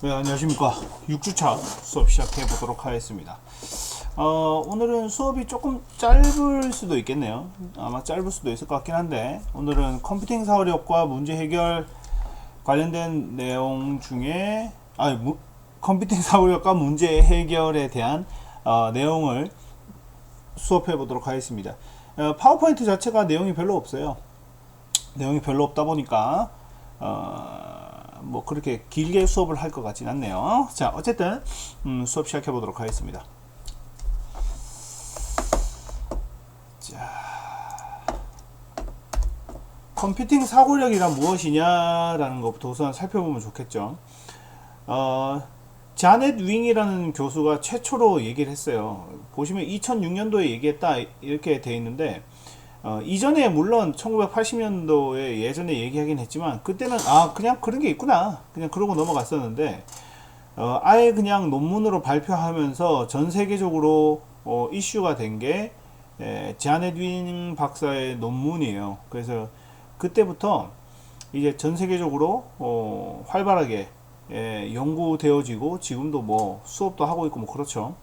네, 안녕하십니까. 6주차 수업 시작해 보도록 하겠습니다. 오늘은 수업이 조금 짧을 수도 있겠네요. 아마 짧을 수도 있을 것 같긴 한데, 오늘은 컴퓨팅 사고력과 문제 해결 관련된 내용 중에, 컴퓨팅 사고력과 문제 해결에 대한 내용을 수업해 보도록 하겠습니다. 파워포인트 자체가 내용이 별로 없어요. 내용이 별로 없다 보니까, 뭐 그렇게 길게 수업을 할 것 같진 않네요. 자, 어쨌든 수업 시작해 보도록 하겠습니다. 자, 컴퓨팅 사고력이란 무엇이냐라는 것부터 우선 살펴보면 좋겠죠. 자넷 윙이라는 교수가 최초로 얘기를 했어요. 보시면 2006년도에 얘기했다 이렇게 돼 있는데, 이전에 물론 1980년도에 예전에 얘기하긴 했지만, 그때는 그냥 그런 게 있구나 그냥 그러고 넘어갔었는데, 아예 그냥 논문으로 발표하면서 전 세계적으로 이슈가 된 게 자넷 윙 박사의 논문이에요. 그래서 그때부터 이제 전 세계적으로 활발하게 연구되어지고, 지금도 뭐 수업도 하고 있고 뭐 그렇죠.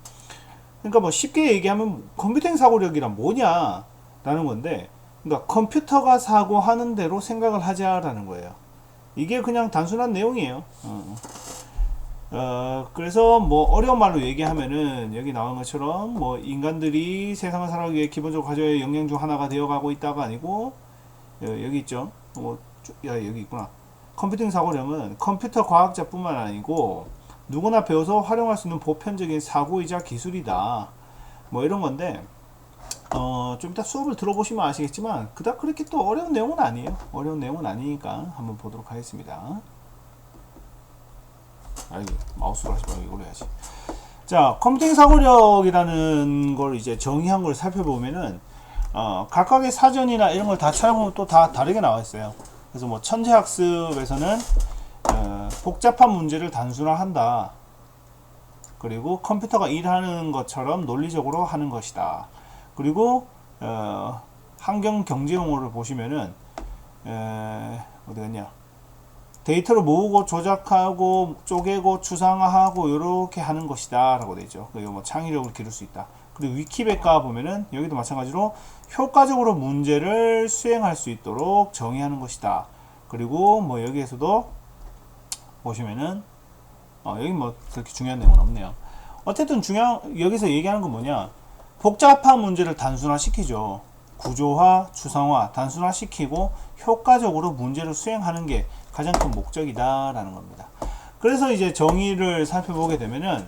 그러니까 뭐 쉽게 얘기하면 컴퓨팅 사고력이란 뭐냐 라는 건데, 그러니까 컴퓨터가 사고하는 대로 생각을 하자라는 거예요. 이게 그냥 단순한 내용이에요. 그래서 뭐 어려운 말로 얘기하면은 여기 나온 것처럼 뭐 인간들이 세상을 살아가기 위해 기본적으로 가져야 할 역량 중 하나가 되어가고 있다가 아니고, 여기 있죠. 여기 있구나. 컴퓨팅 사고력은 컴퓨터 과학자뿐만 아니고 누구나 배워서 활용할 수 있는 보편적인 사고이자 기술이다. 뭐 이런 건데, 좀 이따 수업을 들어보시면 아시겠지만 그닥 그렇게 또 어려운 내용은 아니에요. 어려운 내용은 아니니까 한번 보도록 하겠습니다. 마우스로 하지 말고 이걸로 해야지. 자, 컴퓨팅 사고력이라는 걸 이제 정의한 걸 살펴보면은, 각각의 사전이나 이런 걸 다 찾아보면 또 다 다르게 나와 있어요. 그래서 뭐 천재학습에서는 복잡한 문제를 단순화한다. 그리고 컴퓨터가 일하는 것처럼 논리적으로 하는 것이다. 그리고 환경 경제 용어를 보시면은 어디 갔냐? 데이터를 모으고 조작하고 쪼개고 추상화하고 이렇게 하는 것이다라고 되죠. 그리고 뭐 창의력을 기를 수 있다. 그리고 위키백과 보면은 여기도 마찬가지로 효과적으로 문제를 수행할 수 있도록 정의하는 것이다. 그리고 뭐 여기에서도 보시면은 여기 뭐 그렇게 중요한 내용은 없네요. 어쨌든 여기서 얘기하는 건 뭐냐? 복잡한 문제를 단순화시키죠. 구조화, 추상화, 단순화시키고 효과적으로 문제를 수행하는 게 가장 큰 목적이다라는 겁니다. 그래서 이제 정의를 살펴보게 되면은,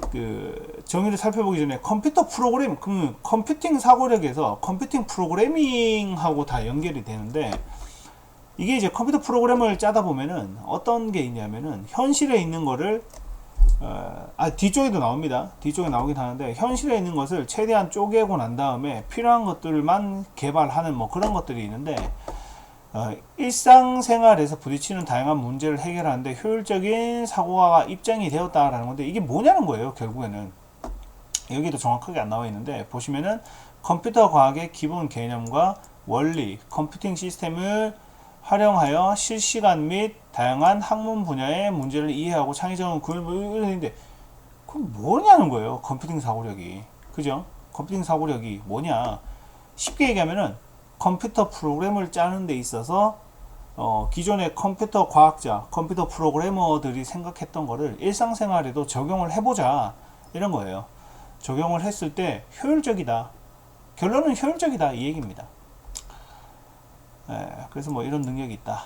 그 정의를 살펴보기 전에 컴퓨터 프로그램, 컴퓨팅 사고력에서 컴퓨팅 프로그래밍하고 다 연결이 되는데, 이게 이제 컴퓨터 프로그램을 짜다 보면은 어떤 게 있냐면은, 현실에 있는 거를 뒤쪽에도 나옵니다. 뒤쪽에 나오긴 하는데, 현실에 있는 것을 최대한 쪼개고 난 다음에 필요한 것들만 개발하는 뭐 그런 것들이 있는데, 일상생활에서 부딪히는 다양한 문제를 해결하는데 효율적인 사고가 입증이 되었다라는 건데, 이게 뭐냐는 거예요. 결국에는 여기도 정확하게 안 나와 있는데, 보시면은 컴퓨터 과학의 기본 개념과 원리, 컴퓨팅 시스템을 활용하여 실시간 및 다양한 학문 분야의 문제를 이해하고 창의적인 구현을 했는데, 그럼 뭐냐는 거예요. 컴퓨팅 사고력이. 그죠? 컴퓨팅 사고력이 뭐냐? 쉽게 얘기하면은 컴퓨터 프로그램을 짜는 데 있어서 기존의 컴퓨터 과학자, 컴퓨터 프로그래머들이 생각했던 거를 일상생활에도 적용을 해보자, 이런 거예요. 적용을 했을 때 효율적이다. 결론은 효율적이다, 이 얘기입니다. 그래서 뭐 이런 능력이 있다.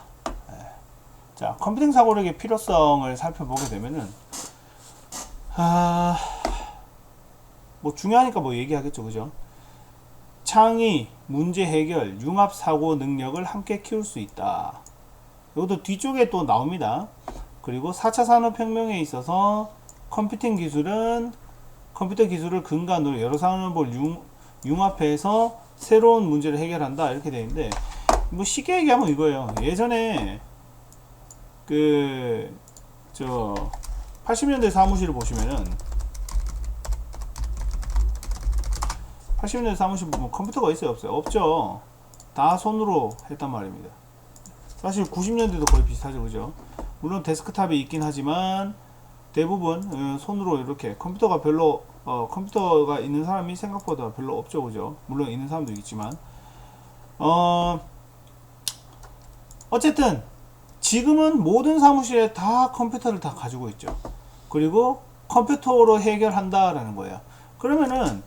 자, 컴퓨팅 사고력의 필요성을 살펴보게 되면은, 뭐 중요하니까 뭐 얘기하겠죠, 그죠? 창의, 문제 해결, 융합 사고 능력을 함께 키울 수 있다. 이것도 뒤쪽에 또 나옵니다. 그리고 4차 산업혁명에 있어서 컴퓨터 기술을 근간으로 여러 산업을 융합해서 새로운 문제를 해결한다, 이렇게 되어 있는데, 뭐 쉽게 얘기하면 이거예요. 예전에 80년대 사무실을 보시면은, 80년대 사무실 뭐 컴퓨터가 있어요, 없어요? 없죠. 다 손으로 했단 말입니다. 사실 90년대도 거의 비슷하죠, 그죠? 물론 데스크탑이 있긴 하지만 대부분 손으로 이렇게 컴퓨터가 별로 컴퓨터가 있는 사람이 생각보다 별로 없죠, 그죠? 물론 있는 사람도 있지만 어쨌든 지금은 모든 사무실에 다 컴퓨터를 다 가지고 있죠. 그리고 컴퓨터로 해결한다라는 거예요. 그러면은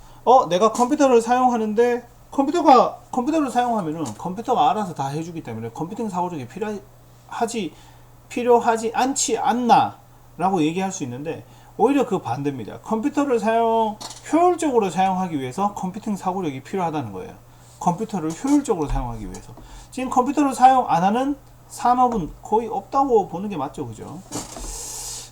내가 컴퓨터를 사용하는데 컴퓨터를 사용하면은 컴퓨터가 알아서 다 해주기 때문에 컴퓨팅 사고력이 필요하지 않지 않나 라고 얘기할 수 있는데, 오히려 그 반대입니다. 컴퓨터를 효율적으로 사용하기 위해서 컴퓨팅 사고력이 필요하다는 거예요. 컴퓨터를 효율적으로 사용하기 위해서. 지금 컴퓨터를 사용 안 하는 산업은 거의 없다고 보는 게 맞죠, 그죠?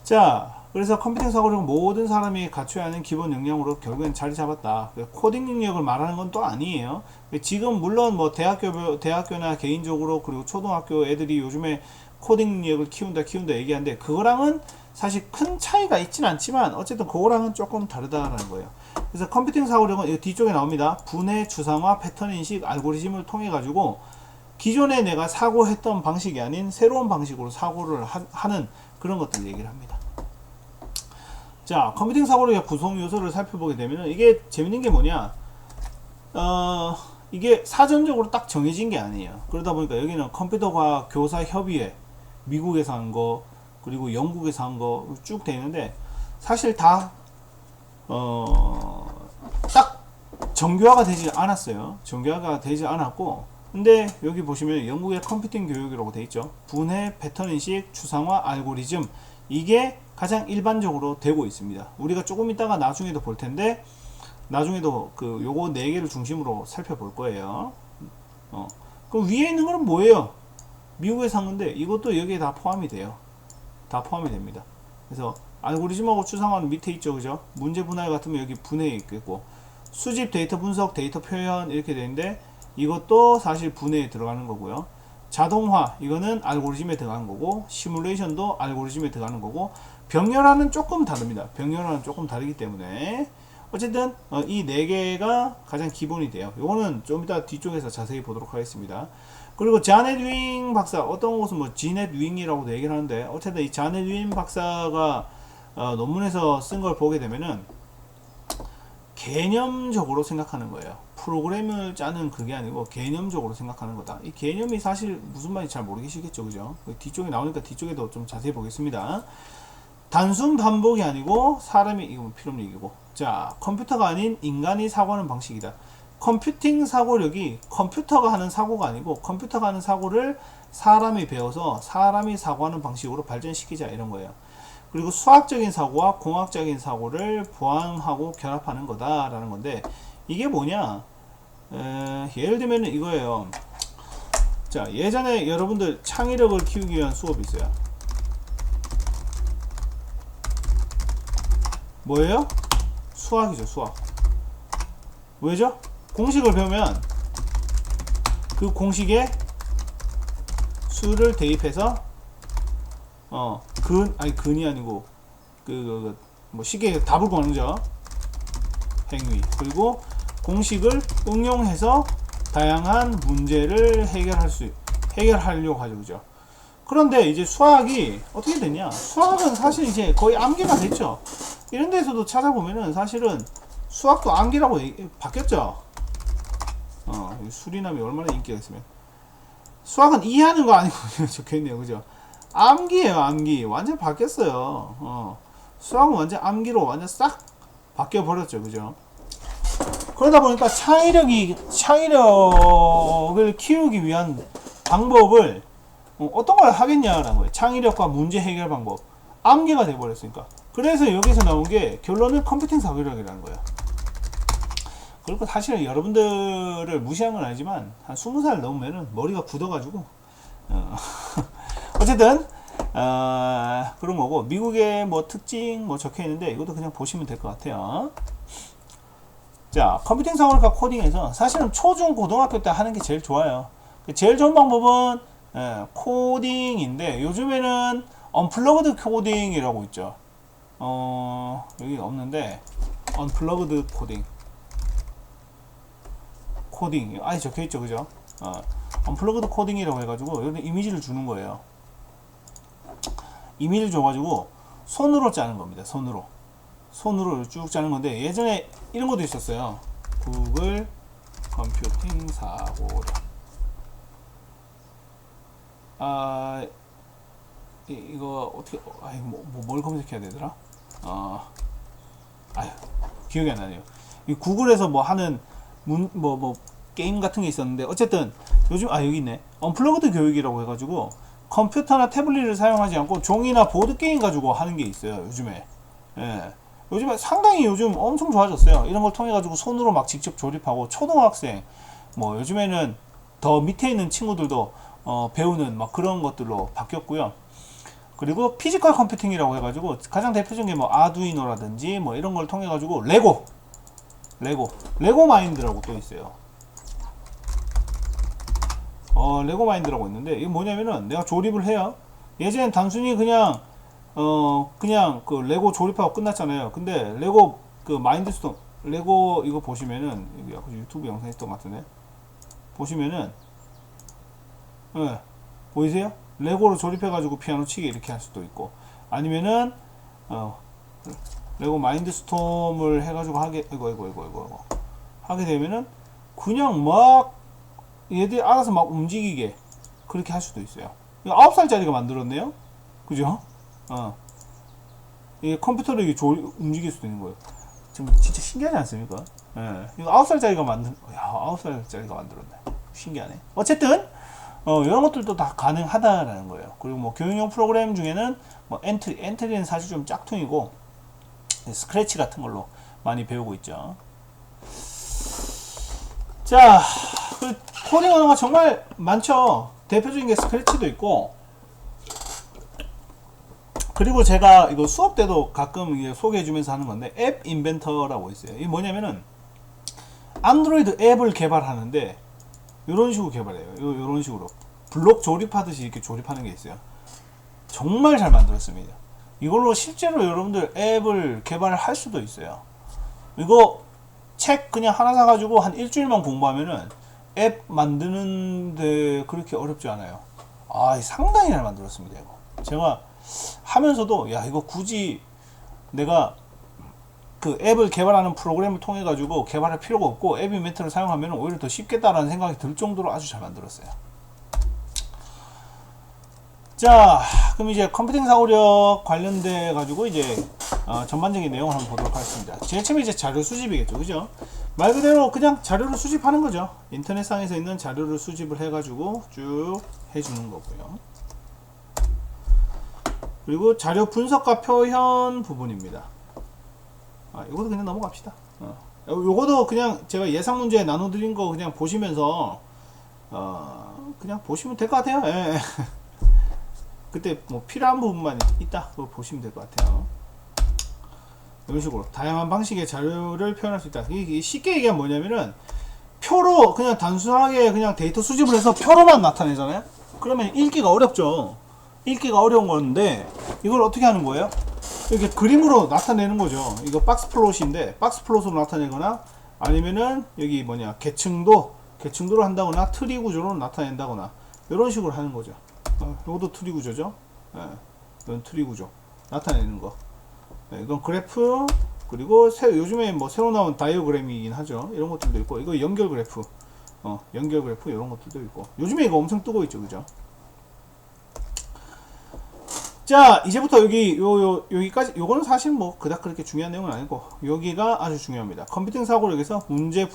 자, 그래서 컴퓨팅 사고력은 모든 사람이 갖춰야 하는 기본 역량으로 결국엔 자리 잡았다. 코딩 능력을 말하는 건 또 아니에요. 지금 물론 뭐 대학교나 개인적으로, 그리고 초등학교 애들이 요즘에 코딩 능력을 키운다 얘기하는데, 그거랑은 사실 큰 차이가 있진 않지만 어쨌든 그거랑은 조금 다르다라는 거예요. 그래서 컴퓨팅 사고력은 이 뒤쪽에 나옵니다. 분해, 추상화, 패턴 인식, 알고리즘을 통해 가지고 기존에 내가 사고했던 방식이 아닌 새로운 방식으로 사고를 하는 그런 것들 얘기를 합니다. 자, 컴퓨팅 사고력의 구성 요소를 살펴보게 되면 이게 재밌는 게 뭐냐, 이게 사전적으로 딱 정해진 게 아니에요. 그러다 보니까 여기는 컴퓨터과학 교사 협의회, 미국에서 한 거, 그리고 영국에서 한 거 쭉 돼 있는데, 사실 다 딱 정교화가 되지 않았어요. 정교화가 되지 않았고, 근데 여기 보시면 영국의 컴퓨팅 교육이라고 돼 있죠. 분해, 패턴 인식, 추상화, 알고리즘, 이게 가장 일반적으로 되고 있습니다. 우리가 조금 이따가 나중에도 볼 텐데, 나중에도 요거 4개를 중심으로 살펴볼 거예요. 그럼 위에 있는 거는 뭐예요? 미국에서 한 건데 이것도 여기에 다 포함이 돼요. 다 포함이 됩니다. 그래서 알고리즘하고 추상화는 밑에 있죠, 그죠? 문제 분할 같으면 여기 분해에 있겠고, 수집, 데이터 분석, 데이터 표현 이렇게 되는데 이것도 사실 분해에 들어가는 거고요. 자동화, 이거는 알고리즘에 들어가는 거고, 시뮬레이션도 알고리즘에 들어가는 거고, 병렬화는 조금 다릅니다. 병렬화는 조금 다르기 때문에 어쨌든 이 4개가 가장 기본이 돼요. 요거는 좀 이따 뒤쪽에서 자세히 보도록 하겠습니다. 그리고 자넷 윙 박사, 어떤 곳은 뭐 지넷 윙이라고 얘기를 하는데, 어쨌든 이 자넷 윙 박사가 논문에서 쓴 걸 보게 되면은 개념적으로 생각하는 거예요. 프로그램을 짜는 그게 아니고 개념적으로 생각하는 거다. 이 개념이 사실 무슨 말인지 잘 모르겠시겠죠, 그죠? 뒤쪽에 나오니까 뒤쪽에도 좀 자세히 보겠습니다. 단순 반복이 아니고 사람이, 이거 필요 없는 얘기고, 자, 컴퓨터가 아닌 인간이 사고하는 방식이다. 컴퓨팅 사고력이 컴퓨터가 하는 사고가 아니고 컴퓨터가 하는 사고를 사람이 배워서 사람이 사고하는 방식으로 발전시키자, 이런 거예요. 그리고 수학적인 사고와 공학적인 사고를 보완하고 결합하는 거다라는 건데, 이게 뭐냐, 예를 들면 이거예요. 자, 예전에 여러분들 창의력을 키우기 위한 수업이 있어요. 뭐예요? 수학이죠, 수학. 왜죠? 공식을 배우면 그 공식에 수를 대입해서 근이 아니고 뭐 쉽게 답을 구하는 거죠. 행위. 그리고 공식을 응용해서 다양한 문제를 해결하려고 하죠, 그죠? 그런데 이제 수학이 어떻게 됐냐? 수학은 사실 이제 거의 암기가 됐죠. 이런 데서도 찾아보면은 사실은 수학도 암기라고 바뀌었죠. 수리남이 얼마나 인기가 있으면. 수학은 이해하는 거 아니고 적혀있네요, 그죠? 암기예요, 암기. 완전 바뀌었어요. 수학은 완전 암기로 완전 싹 바뀌어 버렸죠, 그죠? 그러다 보니까 창의력을 키우기 위한 방법을 어떤 걸 하겠냐라는 거예요. 창의력과 문제 해결 방법. 암기가 돼버렸으니까. 그래서 여기서 나온 게 결론은 컴퓨팅 사고력이라는 거예요. 그리고 사실은 여러분들을 무시한 건 아니지만 한 20살 넘으면은 머리가 굳어가지고 어쨌든 그런 거고, 미국의 뭐 특징 뭐 적혀 있는데 이것도 그냥 보시면 될 것 같아요. 자, 컴퓨팅 사고력과 코딩에서 사실은 초중 고등학교 때 하는 게 제일 좋아요. 제일 좋은 방법은 코딩인데, 요즘에는 언플러그드 코딩이라고 있죠. 여기 없는데 언플러그드 코딩 아예 적혀있죠, 그죠? 언플러그드 코딩이라고 해가지고 여기 이미지를 주는 거예요. 이미지를 줘가지고 손으로 짜는 겁니다. 손으로 쭉 짜는 건데, 예전에 이런 것도 있었어요. 구글 컴퓨팅 사고력. 이거 어떻게, 뭘 검색해야 되더라? 기억이 안 나네요. 이 구글에서 뭐 하는 게임 같은 게 있었는데, 어쨌든 요즘 여기 있네. 언플러그드 교육이라고 해가지고 컴퓨터나 태블릿을 사용하지 않고 종이나 보드 게임 가지고 하는 게 있어요. 요즘에. 예. 요즘에 상당히 요즘 엄청 좋아졌어요. 이런 걸 통해 가지고 손으로 막 직접 조립하고, 초등학생, 뭐 요즘에는 더 밑에 있는 친구들도 배우는 막 그런 것들로 바뀌었고요. 그리고 피지컬 컴퓨팅이라고 해가지고 가장 대표적인 게 뭐 아두이노라든지 뭐 이런 걸 통해 가지고 레고 마인드라고 또 있어요. 레고 마인드라고 있는데, 이게 뭐냐면은 내가 조립을 해요. 예전엔 단순히 그냥 그 레고 조립하고 끝났잖아요. 근데 레고 그 마인드스톤 레고 이거 보시면은, 여기 아까 유튜브 영상 했던 것 같은데, 보시면은 보이세요? 레고로 조립해가지고 피아노 치기 이렇게 할 수도 있고, 아니면은 레고 마인드스톰을 해가지고 하게 되면은 그냥 막 얘들이 알아서 막 움직이게 그렇게 할 수도 있어요. 이거 9살짜리가 만들었네요. 그죠? 이 컴퓨터를 이게 움직일 수도 있는 거예요. 지금 진짜 신기하지 않습니까? 이거 9살짜리가 9살짜리가 만들었네. 신기하네. 어쨌든 이런 것들도 다 가능하다라는 거예요. 그리고 뭐 교육용 프로그램 중에는 뭐 엔트리는 사실 좀 짝퉁이고, 스크래치 같은 걸로 많이 배우고 있죠. 자, 그 코딩 언어가 정말 많죠. 대표적인 게 스크래치도 있고, 그리고 제가 이거 수업 때도 가끔 소개해주면서 하는 건데, 앱 인벤터라고 있어요. 이게 뭐냐면은 안드로이드 앱을 개발하는데 이런 식으로 개발해요. 이런 식으로 블록 조립하듯이 이렇게 조립하는 게 있어요. 정말 잘 만들었습니다. 이걸로 실제로 여러분들 앱을 개발을 할 수도 있어요. 이거 책 그냥 하나 사가지고 한 일주일만 공부하면은 앱 만드는데 그렇게 어렵지 않아요. 상당히 잘 만들었습니다. 이거 제가 하면서도 이거 굳이 내가 그 앱을 개발하는 프로그램을 통해 가지고 개발할 필요가 없고 앱 인벤터를 사용하면 오히려 더 쉽겠다라는 생각이 들 정도로 아주 잘 만들었어요. 자, 그럼 이제 컴퓨팅 사고력 관련돼 가지고 이제 전반적인 내용을 한번 보도록 하겠습니다. 제일 처음에 이제 자료 수집이겠죠, 그죠? 말 그대로 그냥 자료를 수집하는 거죠. 인터넷상에서 있는 자료를 수집을 해 가지고 쭉 해주는 거고요. 그리고 자료 분석과 표현 부분입니다. 이것도 그냥 넘어갑시다. 요거도 그냥 제가 예상 문제 나눠드린 거 그냥 보시면서 그냥 보시면 될 것 같아요. 예. 그때 뭐 필요한 부분만 있다 그거 보시면 될 것 같아요. 이런 식으로 다양한 방식의 자료를 표현할 수 있다. 이게 쉽게 얘기하면 뭐냐면은 표로 그냥 단순하게 그냥 데이터 수집을 해서 표로만 나타내잖아요. 그러면 읽기가 어렵죠. 읽기가 어려운 건데 이걸 어떻게 하는 거예요? 이렇게 그림으로 나타내는 거죠. 이거 박스 플롯인데 박스 플롯으로 나타내거나, 아니면은 여기 계층도로 한다거나, 트리 구조로 나타낸다거나, 이런 식으로 하는 거죠. 이것도 트리 구조죠. 이건 트리 구조 나타내는 거. 이건 그래프, 그리고 요즘에 뭐 새로 나온 다이어그램이긴 하죠. 이런 것들도 있고, 이거 연결 그래프, 이런 것들도 있고, 요즘에 이거 엄청 뜨고 있죠, 그죠? 자, 이제부터 여기까지, 요거는 사실 뭐 그닥 그렇게 중요한 내용은 아니고, 여기가 아주 중요합니다. 컴퓨팅 사고력에서 문제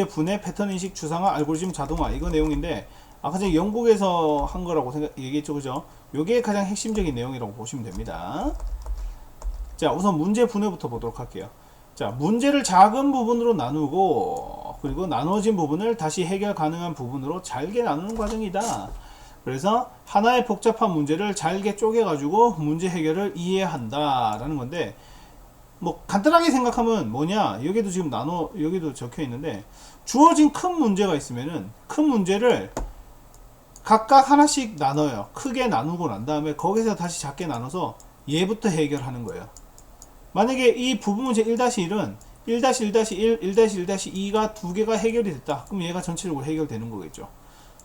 분해, 패턴 인식, 추상화, 알고리즘 자동화, 이거 내용인데, 아까 제가 영국에서 한 거라고 얘기했죠, 그죠? 요게 가장 핵심적인 내용이라고 보시면 됩니다. 자, 우선 문제 분해부터 보도록 할게요. 자, 문제를 작은 부분으로 나누고, 그리고 나눠진 부분을 다시 해결 가능한 부분으로 잘게 나누는 과정이다. 그래서 하나의 복잡한 문제를 잘게 쪼개 가지고 문제 해결을 이해한다 라는 건데, 뭐 간단하게 생각하면 뭐냐, 여기도 지금 여기도 적혀 있는데, 주어진 큰 문제가 있으면은 큰 문제를 각각 하나씩 나눠요. 크게 나누고 난 다음에 거기서 다시 작게 나눠서 얘부터 해결하는 거예요. 만약에 이 부분 문제 1-1은 1-1-1, 1-1-2가 두 개가 해결이 됐다. 그럼 얘가 전체적으로 해결되는 거겠죠.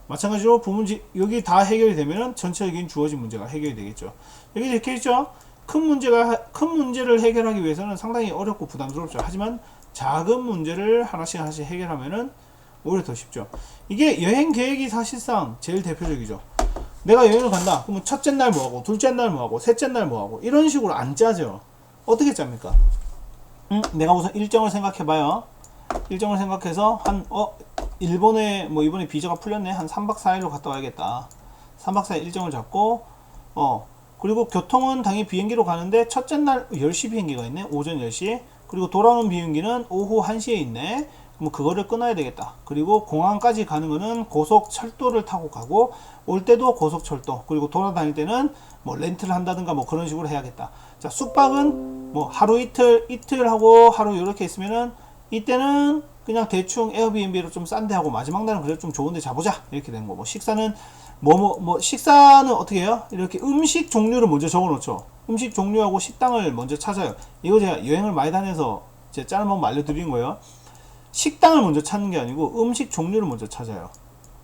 마찬가지로 부문지 여기 다 해결이 되면은 전체적인 주어진 문제가 해결이 되겠죠. 여기 이렇게 있죠. 큰 문제를 해결하기 위해서는 상당히 어렵고 부담스럽죠. 하지만 작은 문제를 하나씩 해결하면은 오히려 더 쉽죠. 이게 여행 계획이 사실상 제일 대표적이죠. 내가 여행을 간다. 그러면 첫째 날 뭐하고, 둘째 날 뭐하고, 셋째 날 뭐하고, 이런 식으로 안 짜죠. 어떻게 짭니까? 내가 우선 일정을 생각해봐요. 일정을 생각해서 일본에 뭐 이번에 비자가 풀렸네. 한 3박 4일로 갔다 와야겠다. 3박 4일 일정을 잡고 그리고 교통은 당연히 비행기로 가는데 첫째 날 10시 비행기가 있네. 오전 10시. 그리고 돌아오는 비행기는 오후 1시에 있네. 그럼 그거를 끊어야 되겠다. 그리고 공항까지 가는 거는 고속철도를 타고 가고 올 때도 고속철도, 그리고 돌아다닐 때는 뭐 렌트를 한다든가 뭐 그런 식으로 해야겠다. 자, 숙박은 뭐 하루 이틀 하고 하루 이렇게 있으면은 이때는 그냥 대충 에어비앤비로 좀 싼데 하고 마지막 날은 그래도 좀 좋은데 자보자 이렇게 되는 거. 뭐 식사는 식사는 어떻게 해요? 이렇게 음식 종류를 먼저 적어 놓죠. 음식 종류하고 식당을 먼저 찾아요. 이거 제가 여행을 많이 다녀서 제 짜는 방법 알려드린 거예요. 식당을 먼저 찾는 게 아니고 음식 종류를 먼저 찾아요.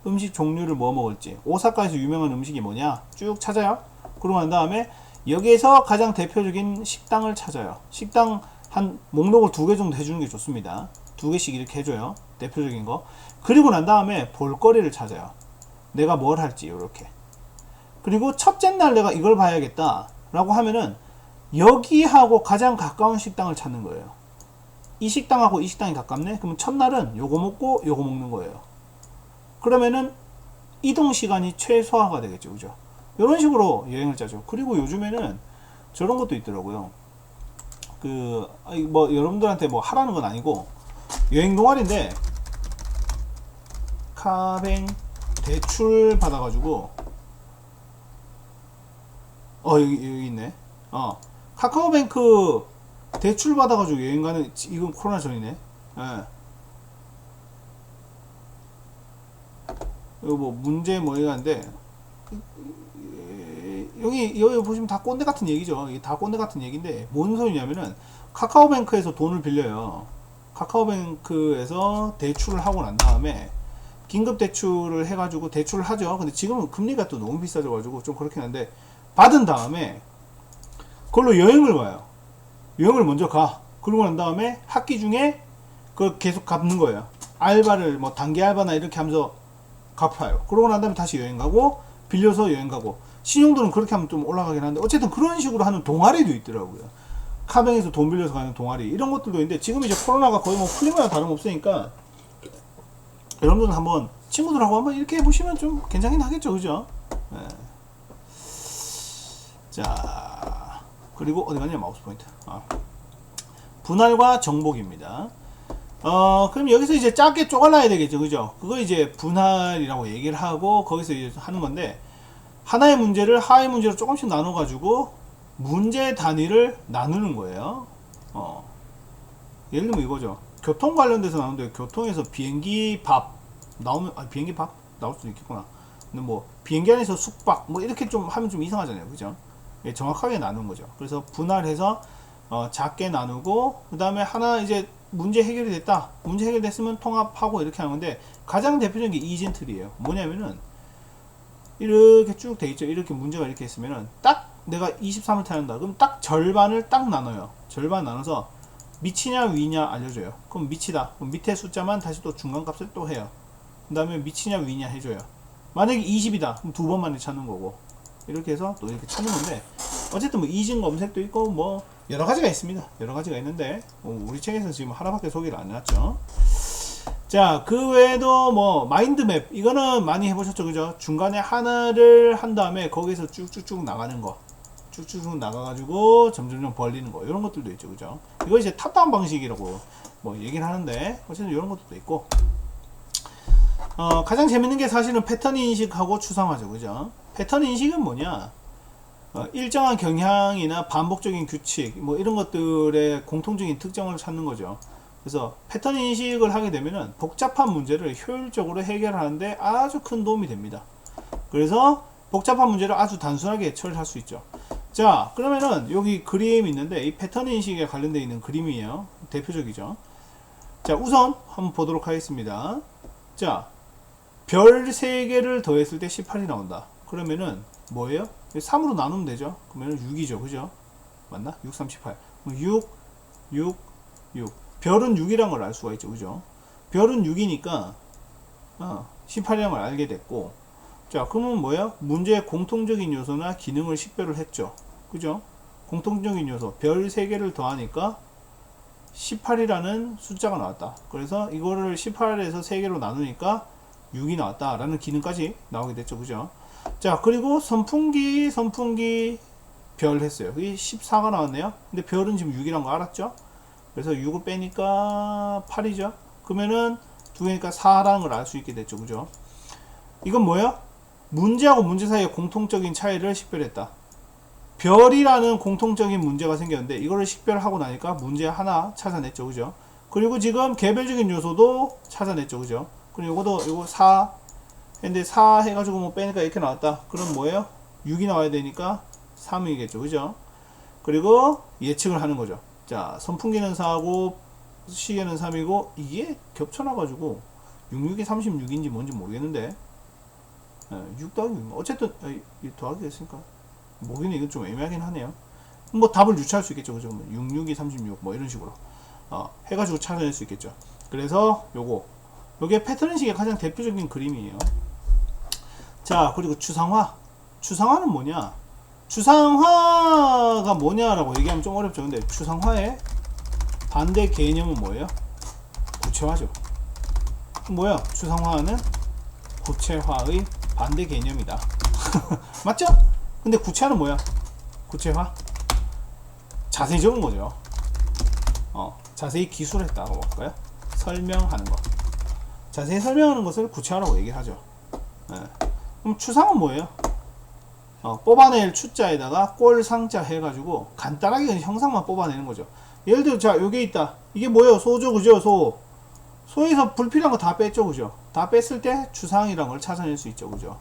음식 종류를 뭐 먹을지, 오사카에서 유명한 음식이 뭐냐 쭉 찾아요. 그러고 난 다음에 여기에서 가장 대표적인 식당을 찾아요. 식당 한 목록을 2개 정도 해주는 게 좋습니다. 2개씩 이렇게 해줘요. 대표적인 거. 그리고 난 다음에 볼거리를 찾아요. 내가 뭘 할지 이렇게. 그리고 첫째 날 내가 이걸 봐야겠다 라고 하면은 여기하고 가장 가까운 식당을 찾는 거예요. 이 식당하고 이 식당이 가깝네? 그러면 첫날은 요거 먹고 요거 먹는 거예요. 그러면은 이동 시간이 최소화가 되겠죠. 그죠? 이런 식으로 여행을 짜죠. 그리고 요즘에는 저런 것도 있더라고요. 뭐 여러분들한테 뭐 하라는 건 아니고 여행 동아리인데 카뱅 대출 받아가지고 여기 있네. 카카오뱅크 대출 받아가지고 여행 가는, 이건 코로나 전이네. 예. 이거 뭐 문제 뭐이가는데 여기 보시면 다 꼰대 같은 얘기죠. 이게 다 꼰대 같은 얘기인데 뭔 소리냐면은 카카오뱅크에서 돈을 빌려요. 카카오뱅크에서 대출을 하고 난 다음에 긴급 대출을 해가지고 대출을 하죠. 근데 지금은 금리가 또 너무 비싸져가지고 좀 그렇긴 한데 받은 다음에 그걸로 여행을 가요. 여행을 먼저 가. 그러고 난 다음에 학기 중에 그걸 계속 갚는 거예요. 알바를 뭐 단기 알바나 이렇게 하면서 갚아요. 그러고 난 다음에 다시 여행 가고 빌려서 여행 가고. 신용도는 그렇게 하면 좀 올라가긴 하는데 어쨌든 그런 식으로 하는 동아리도 있더라고요. 카뱅에서 돈 빌려서 가는 동아리 이런 것들도 있는데 지금 이제 코로나가 거의 뭐 풀린 거나 다름없으니까 여러분들은 한번 친구들하고 한번 이렇게 해보시면 좀 괜찮긴 하겠죠. 그죠? 네. 자, 그리고 어디 갔냐, 마우스 포인트. 분할과 정복입니다. 그럼 여기서 이제 작게 쪼갈라야 되겠죠. 그죠? 그거 이제 분할이라고 얘기를 하고 거기서 이제 하는 건데 하나의 문제를 하나의 문제로 조금씩 나눠 가지고 문제 단위를 나누는 거예요. 예를 들면 이거죠. 교통 관련돼서 나오는데 교통에서 비행기 밥 나오면 비행기 밥 나올 수도 있겠구나. 근데 뭐 비행기 안에서 숙박 뭐 이렇게 좀 하면 좀 이상하잖아요. 그죠? 예, 정확하게 나누는 거죠. 그래서 분할해서 작게 나누고 그 다음에 하나 이제 문제 해결이 됐다. 문제 해결됐으면 통합하고 이렇게 하는 건데 가장 대표적인 게 이진틀이에요. 뭐냐면은 이렇게 쭉 돼 있죠. 이렇게 문제가 이렇게 있으면은 딱 내가 23을 타는다. 그럼 딱 절반을 딱 나눠요. 절반 나눠서 미치냐 위냐 알려줘요. 그럼 미치다. 그럼 밑에 숫자만 다시 또 중간값을 또 해요. 그 다음에 미치냐 위냐 해줘요. 만약에 20이다. 그럼 2번 만에 찾는 거고. 이렇게 해서 또 이렇게 찾는 건데 어쨌든 뭐 이진 검색도 있고 뭐 여러 가지가 있습니다. 여러 가지가 있는데 우리 책에서 지금 하나밖에 소개를 안 해놨죠. 자, 그 외에도 뭐 마인드맵 이거는 많이 해보셨죠. 그죠? 중간에 하나를 한 다음에 거기서 쭉쭉쭉 나가는 거, 쭉쭉쭉 나가가지고 점점점 벌리는 거, 이런 것들도 있죠. 그죠? 이거 이제 탑다운 방식이라고 뭐 얘기를 하는데 어쨌든 이런 것도 있고 가장 재밌는 게 사실은 패턴 인식하고 추상화죠. 그죠? 패턴 인식은 뭐냐? 일정한 경향이나 반복적인 규칙 뭐 이런 것들의 공통적인 특징을 찾는 거죠. 그래서 패턴 인식을 하게 되면은 복잡한 문제를 효율적으로 해결하는데 아주 큰 도움이 됩니다. 그래서 복잡한 문제를 아주 단순하게 처리할 수 있죠. 자, 그러면은 여기 그림이 있는데 이 패턴 인식에 관련되어 있는 별 3개를 더했을 때 18이 나온다. 그러면은 뭐예요? 3으로 나누면 되죠. 그러면은 6이죠. 그죠? 맞나? 6, 3, 18. 6, 6, 6. 별은 6이란 걸 알 수가 있죠. 그죠? 별은 6이니까 18이란 걸 알게 됐고, 자, 그러면 뭐야? 문제의 공통적인 요소나 기능을 식별을 했죠. 그죠? 공통적인 요소, 별 3개를 더하니까 18이라는 숫자가 나왔다. 그래서 이거를 18에서 3개로 나누니까 6이 나왔다 라는 기능까지 나오게 됐죠. 그죠? 자, 그리고 선풍기 별 했어요. 이 14가 나왔네요. 근데 별은 지금 6이란 거 알았죠? 그래서 6을 빼니까 8이죠. 그러면은 두 개니까 4라는 걸 알 수 있게 됐죠. 그죠? 이건 뭐야? 문제하고 문제 사이의 공통적인 차이를 식별했다. 별이라는 공통적인 문제가 생겼는데 이거를 식별하고 나니까 문제 하나 찾아냈죠. 그죠? 그리고 지금 개별적인 요소도 찾아냈죠. 그죠? 그리고 이거 4 근데 4 해가지고 뭐 빼니까 이렇게 나왔다. 그럼 뭐예요? 6이 나와야 되니까 3이겠죠. 그죠? 그리고 예측을 하는 거죠. 자, 선풍기는 4고 시계는 3이고 이게 겹쳐놔가지고 66이 36인지 뭔지 모르겠는데 6 더하기 6 어쨌든 더하기 했으니까 모르겠네. 이건 좀 애매하긴 하네요. 뭐 답을 유추할 수 있겠죠. 그죠? 66이 36 뭐 이런 식으로 해가지고 찾아낼 수 있겠죠. 그래서 요게 패턴식의 가장 대표적인 그림이에요. 자, 그리고 추상화는 뭐냐? 추상화가 뭐냐라고 얘기하면 좀 어렵죠. 근데 추상화의 반대 개념은 뭐예요? 구체화죠. 뭐야? 추상화는 구체화의 반대 개념이다. 맞죠? 근데 구체화는 뭐야? 구체화? 자세히 적은 거죠. 자세히 기술했다고 볼까요? 설명하는 거. 자세히 설명하는 것을 구체화라고 얘기를 하죠. 그럼 추상은 뭐예요? 뽑아낼 추자에다가 꼴상자 해가지고 간단하게 그냥 형상만 뽑아내는 거죠. 예를 들어, 자, 요게 있다. 이게 뭐예요? 소죠, 그죠? 소에서 불필요한 거 다 뺐죠, 그죠? 다 뺐을 때 추상이라는 걸 찾아낼 수 있죠, 그죠?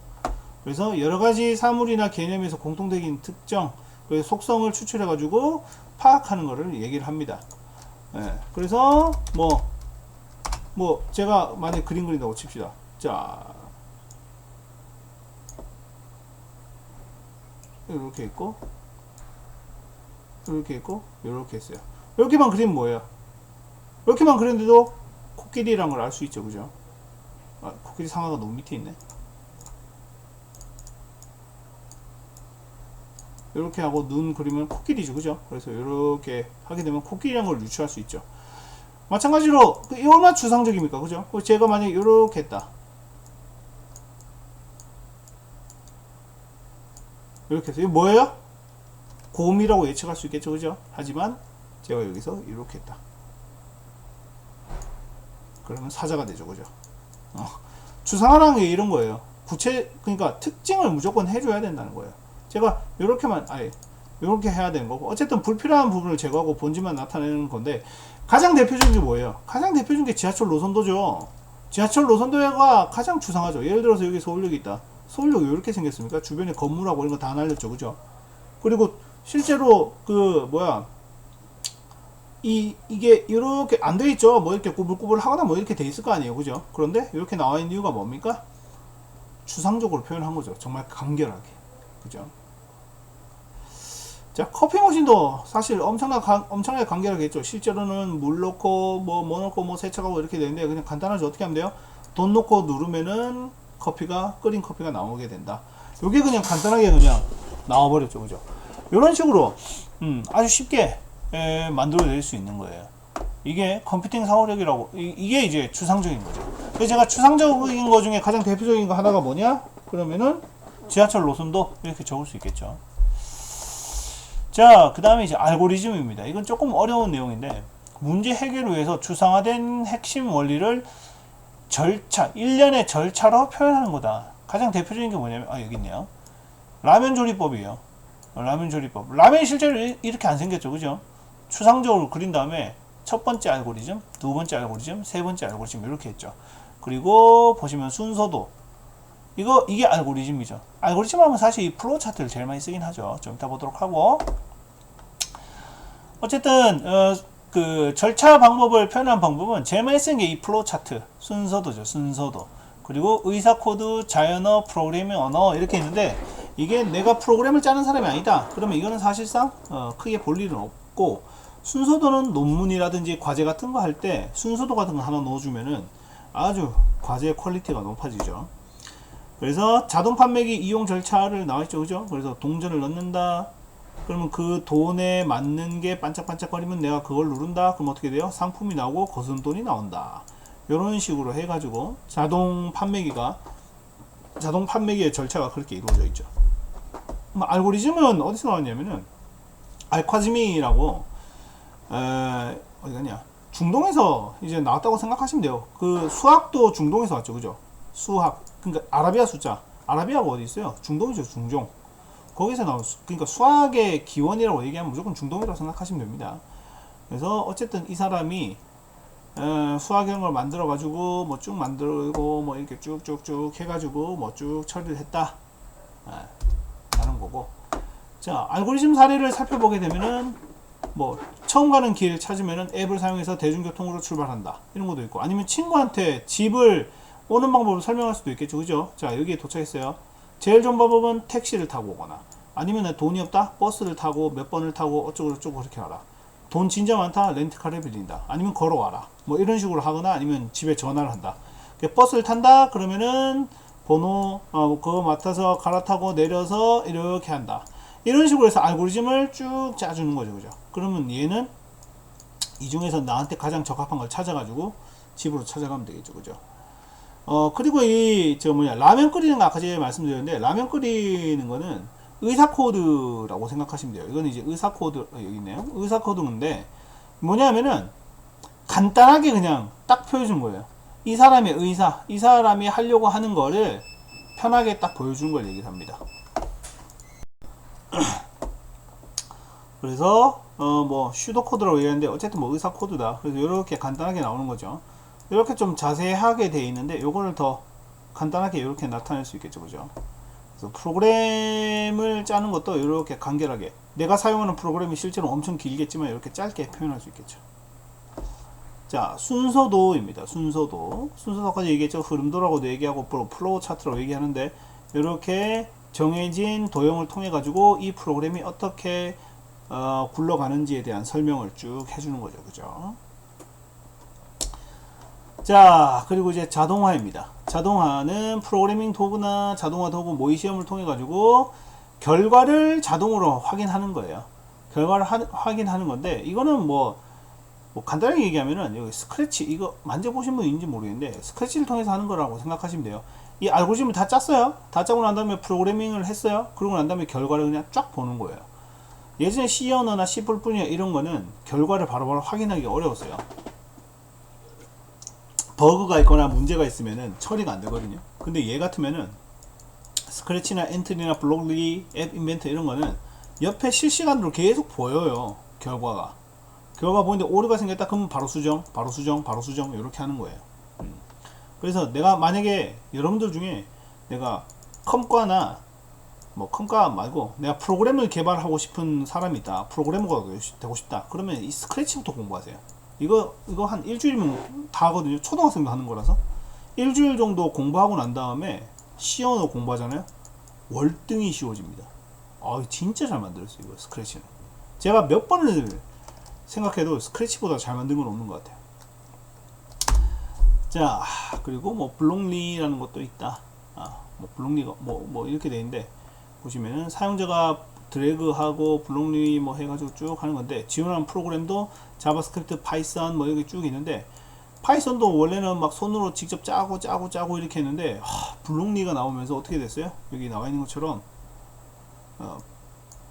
그래서 여러 가지 사물이나 개념에서 공통적인 특정, 그 속성을 추출해가지고 파악하는 거를 얘기를 합니다. 그래서 제가 만약에 그림 그린다고 칩시다. 자, 이렇게 있고, 이렇게 있고, 이렇게 했어요. 이렇게만 그리면 뭐예요? 이렇게만 그렸는데도 코끼리란 걸 알 수 있죠, 그죠? 코끼리 상아가 너무 밑에 있네. 이렇게 하고 눈 그리면 코끼리죠, 그죠? 그래서 이렇게 하게 되면 코끼리란 걸 유추할 수 있죠. 마찬가지로 이 얼마나 추상적입니까, 그죠? 제가 만약에 이렇게 했다. 이렇게 해서 이거 뭐예요? 곰이라고 예측할 수 있겠죠, 그죠? 하지만 제가 여기서 이렇게 했다. 그러면 사자가 되죠, 그죠? 추상화라는 게 이런 거예요. 그러니까 특징을 무조건 해줘야 된다는 거예요. 제가 이렇게 해야 되는 거고, 어쨌든 불필요한 부분을 제거하고 본질만 나타내는 건데, 가장 대표적인 게 뭐예요? 가장 대표적인 게 지하철 노선도죠. 지하철 노선도가 가장 추상하죠. 예를 들어서 여기 서울역이 있다. 서울역이 왜 이렇게 생겼습니까? 주변에 건물하고 이런 거 다 날렸죠, 그죠? 그리고 실제로 이게 이렇게 안 돼 있죠. 뭐 이렇게 꾸불꾸불 하거나 뭐 이렇게 돼 있을 거 아니에요, 그죠? 그런데 이렇게 나와 있는 이유가 뭡니까? 추상적으로 표현한 거죠. 정말 간결하게, 그죠? 자, 커피 머신도 사실 엄청나게 간결하게 했죠. 실제로는 물 넣고 뭐 넣고 뭐 세척하고 이렇게 되는데, 그냥 간단하죠. 어떻게 하면 돼요? 돈 넣고 누르면은 끓인 커피가 나오게 된다. 요게 그냥 간단하게 그냥 나와버렸죠, 그죠? 이런 식으로 아주 쉽게 만들어낼 수 있는 거예요. 이게 컴퓨팅 사고력이라고, 이게 이제 추상적인 거죠. 그래서 제가 추상적인 거 중에 가장 대표적인 거 하나가 뭐냐? 그러면은 지하철 노선도 이렇게 적을 수 있겠죠. 자, 그 다음에 이제 알고리즘입니다. 이건 조금 어려운 내용인데, 문제 해결을 위해서 추상화된 핵심 원리를 일련의 절차로 표현하는 거다. 가장 대표적인 게 뭐냐면, 여기 있네요. 라면 조리법이에요. 라면 조리법. 라면이 실제로 이렇게 안 생겼죠, 그죠? 추상적으로 그린 다음에 첫 번째 알고리즘, 두 번째 알고리즘, 세 번째 알고리즘 이렇게 했죠. 그리고 보시면 순서도, 이게 알고리즘이죠. 알고리즘 하면 사실 이 플로우 차트를 제일 많이 쓰긴 하죠. 좀 이따 보도록 하고, 어쨌든 그 절차 방법을 표현한 방법은 제일 많이 쓰는 게 이 플로우 차트, 순서도죠. 순서도. 그리고 의사 코드, 자연어, 프로그래밍 언어 이렇게 있는데 이게 내가 프로그램을 짜는 사람이 아니다. 그러면 이거는 사실상 크게 볼 일은 없고 순서도는 논문이라든지 과제 같은 거 할 때 순서도 같은 거 하나 넣어주면은 아주 과제의 퀄리티가 높아지죠. 그래서 자동 판매기 이용 절차를 나와있죠. 그죠? 그래서 동전을 넣는다. 그러면 그 돈에 맞는 게 반짝반짝거리면 내가 그걸 누른다. 그럼 어떻게 돼요? 상품이 나오고 거스름돈이 나온다. 이런 식으로 해가지고 자동 판매기의 절차가 그렇게 이루어져 있죠. 알고리즘은 어디서 나왔냐면은 알콰즈미라고 어디 갔냐? 중동에서 이제 나왔다고 생각하시면 돼요. 그 수학도 중동에서 왔죠. 그죠? 수학. 그러니까 아라비아 숫자. 아라비아가 어디 있어요? 중동이죠. 중동. 거기서 나온 그러니까 수학의 기원이라고 얘기하면 무조건 중동이라고 생각하시면 됩니다. 그래서 어쨌든 이 사람이 수학이라는 걸 만들어 가지고 뭐 쭉 만들고 뭐 이렇게 쭉쭉쭉 해가지고 뭐 쭉 처리를 했다 라는 거고. 자, 알고리즘 사례를 살펴보게 되면은 뭐 처음 가는 길 찾으면은 앱을 사용해서 대중교통으로 출발한다 이런 것도 있고, 아니면 친구한테 집을 오는 방법을 설명할 수도 있겠죠. 그죠? 자, 여기에 도착했어요. 제일 좋은 방법은 택시를 타고 오거나, 아니면 돈이 없다 버스를 타고 몇 번을 타고 어쩌고 저쩌고 그렇게 하라. 돈 진짜 많다 렌트카를 빌린다, 아니면 걸어와라, 뭐 이런 식으로 하거나, 아니면 집에 전화를 한다. 버스를 탄다 그러면은 번호 그거 맡아서 갈아타고 내려서 이렇게 한다. 이런 식으로 해서 알고리즘을 쭉 짜주는 거죠. 그죠? 그러면 얘는 이 중에서 나한테 가장 적합한 걸 찾아가지고 집으로 찾아가면 되겠죠. 그죠? 그리고 라면 끓이는 거 아까 제가 말씀드렸는데, 라면 끓이는 거는 의사 코드라고 생각하시면 돼요. 이거는 이제 의사 코드, 여기 있네요. 의사 코드인데, 뭐냐면은, 간단하게 그냥 딱 보여준 거예요. 이 사람의 의사, 이 사람이 하려고 하는 거를 편하게 딱 보여주는 걸 얘기를 합니다. 그래서, 뭐, 슈도 코드라고 얘기하는데, 어쨌든 뭐 의사 코드다. 그래서 이렇게 간단하게 나오는 거죠. 이렇게 좀 자세하게 되어 있는데 요거를 더 간단하게 이렇게 나타낼 수 있겠죠. 그죠? 그래서 프로그램을 짜는 것도 이렇게 간결하게, 내가 사용하는 프로그램이 실제로 엄청 길겠지만 이렇게 짧게 표현할 수 있겠죠. 자, 순서도입니다. 순서도까지 얘기했죠. 흐름도라고도 얘기하고 플로우 차트라고 얘기하는데, 이렇게 정해진 도형을 통해 가지고 이 프로그램이 어떻게 굴러가는지에 대한 설명을 쭉 해주는 거죠. 그죠? 자, 그리고 이제 자동화입니다. 자동화는 프로그래밍 도구나 자동화 도구 모의 시험을 통해 가지고 결과를 자동으로 확인하는 거예요. 결과를 확인하는 건데, 이거는 뭐 간단하게 얘기하면은 여기 스크래치, 이거 만져보신 분인지 모르겠는데 스크래치를 통해서 하는 거라고 생각하시면 돼요. 이 알고리즘을 다 짰어요. 다 짜고 난 다음에 프로그래밍을 했어요. 그러고 난 다음에 결과를 그냥 쫙 보는 거예요. 예전에 C 언어나 C++ 이런 거는 결과를 바로바로 확인하기 어려웠어요. 버그가 있거나 문제가 있으면은 처리가 안 되거든요. 근데 얘 같으면은 스크래치나 엔트리나 블록리, 앱 인벤트 이런 거는 옆에 실시간으로 계속 보여요. 결과 보는데 오류가 생겼다 그러면 바로 수정 이렇게 하는 거예요. 그래서 내가 만약에 여러분들 중에 내가 컴과나 뭐 컴과 말고 내가 프로그램을 개발하고 싶은 사람이 있다, 프로그래머가 되고 싶다, 그러면 이 스크래치부터 공부하세요. 이거 한 일주일이면 다 하거든요. 초등학생도 하는 거라서. 일주일 정도 공부하고 난 다음에 C 언어 공부하잖아요. 월등히 쉬워집니다. 진짜 잘 만들었어요. 이거 스크래치는. 제가 몇 번을 생각해도 스크래치보다 잘 만든 건 없는 것 같아요. 자, 그리고 뭐 블록리라는 것도 있다. 뭐 블록리가 뭐 이렇게 돼 있는데, 보시면은 사용자가 드래그하고 블록리 뭐 해가지고 쭉 하는 건데, 지원하는 프로그램도 자바스크립트, 파이썬 뭐 여기 쭉 있는데, 파이썬도 원래는 막 손으로 직접 짜고 이렇게 했는데, 블록리가 나오면서 어떻게 됐어요? 여기 나와 있는 것처럼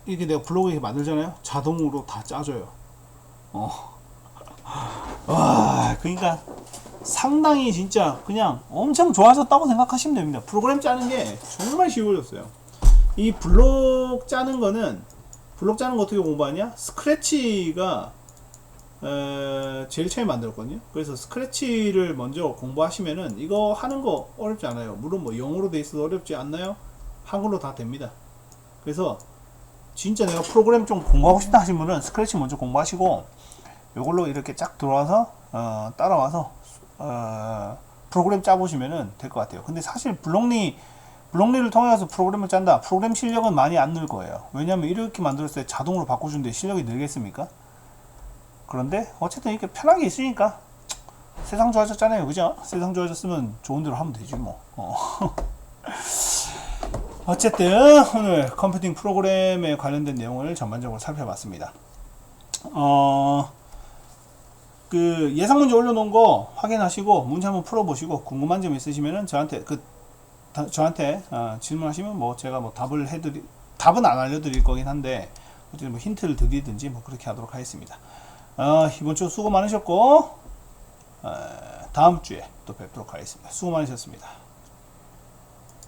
이렇게 내가 블록을 이렇게 만들잖아요. 자동으로 다 짜줘요. 그러니까 상당히 진짜 그냥 엄청 좋아졌다고 생각하시면 됩니다. 프로그램 짜는 게 정말 쉬워졌어요. 이 블록 짜는 거 어떻게 공부하냐? 스크래치가 제일 처음에 만들었거든요. 그래서 스크래치를 먼저 공부하시면은 이거 하는 거 어렵지 않아요. 물론 뭐 영어로 돼 있어서 어렵지 않나요? 한글로 다 됩니다. 그래서 진짜 내가 프로그램 좀 공부하고 싶다 하신 분은 스크래치 먼저 공부하시고, 요걸로 이렇게 쫙 들어와서 따라와서 프로그램 짜보시면 될 것 같아요. 근데 사실 블록리를 통해서 프로그램을 짠다. 프로그램 실력은 많이 안 늘 거예요. 왜냐하면 이렇게 만들었을 때 자동으로 바꿔주는데 실력이 늘겠습니까? 그런데 어쨌든 이렇게 편하게 있으니까 세상 좋아졌잖아요. 그죠? 세상 좋아졌으면 좋은 대로 하면 되지 뭐. 어쨌든 오늘 컴퓨팅 프로그램에 관련된 내용을 전반적으로 살펴봤습니다. 그 예상 문제 올려놓은 거 확인하시고 문제 한번 풀어보시고 궁금한 점 있으시면은 저한테 질문하시면 뭐 제가 뭐 답은 안 알려드릴 거긴 한데 어쨌든 뭐 힌트를 드리든지 뭐 그렇게 하도록 하겠습니다. 이번 주 수고 많으셨고 다음 주에 또 뵙도록 하겠습니다. 수고 많으셨습니다.